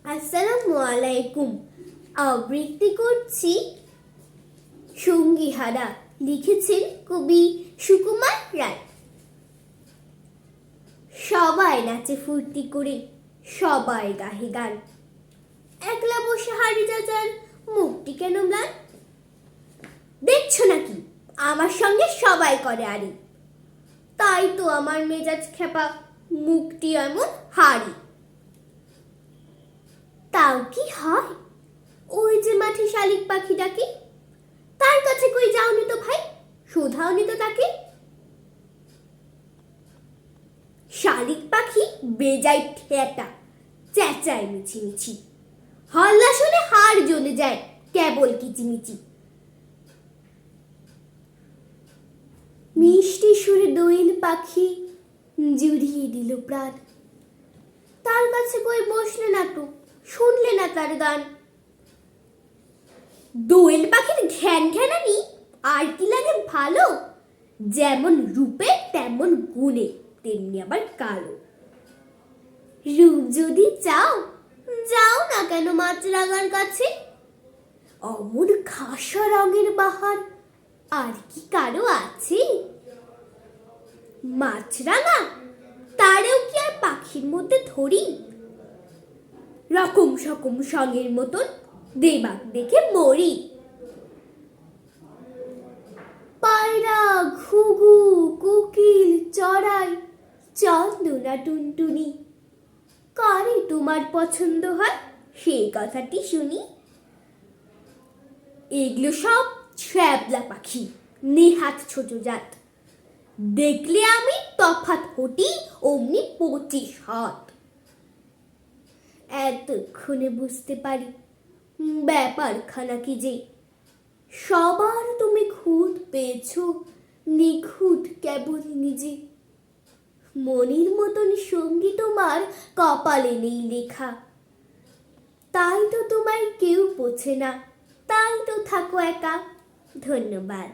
আসসালামু আলাইকুম। আবৃত্তি করছি সঙ্গীহারা, লিখেছেন কবি সুকুমার রায়। সবাই নাচে ফুর্তি করে, সবাই গাহে গান, একলা বসে হাড়ি চাচার মুখটি কেন ম্লান? দেখছো নাকি আমার সঙ্গে সবাই করে আড়ি, তাই তো আমার মেজাজ খেপা, মুখটি এমন হাড়ি। তাও কি হয়, ওই যে মাঠে শালিক পাখি ডাকে, তার কাছে কই যাওনি তো ভাই, শোধাওনি তো তাকে। শালিক পাখি বেজায় ঠেটা, চেঁচায় মিছিমিছি, হল্লা শুনে হাড় জ্বলে যায় কেবল কিচিমিচি। মিষ্টি সুরে দোয়েল পাখি জুড়িয়ে দিল প্রাণ, তার কাছে কই বসলে না তো, শুনলে না তার গান। দোয়েল পাখির ঘ্যান ঘ্যানানি আর কি লাগে ভালো, যেমন রূপে তেমন গুণে তেমনি আবার কালো। রূপ যদি চাও, যাও না কেন মাছরাঙার কাছে, অমন খাসা রঙের বাহার আর কি কারো আছে? মাছরাঙা তারেও কি আর পাখির মধ্যে ধরি, রকম সকম সঙ্গের মতন দেবাক দেখে মরি। পায়রা, ঘুঘু, কোকিল, চড়াই, চন্দনা, টুনটুনি, কারে তোমার পছন্দ হয় সেই কথাটি শুনি। এগুলো সব ছ্যাবলা পাখি, নেহাত ছোট জাত, দেখলে আমি তফাৎ হটি অমনি 25 হাত। এতক্ষণে বুঝতে পারি ব্যাপারখানা কি যে, সবার তুমি খুঁত পেয়েছো নিখুঁত কেবল নিজে। মনির মতন সঙ্গী তোমার কপালে নেই লেখা, তাই তো তোমায় কেউ পোছে না, তাই তো থাকো একা। ধন্যবাদ।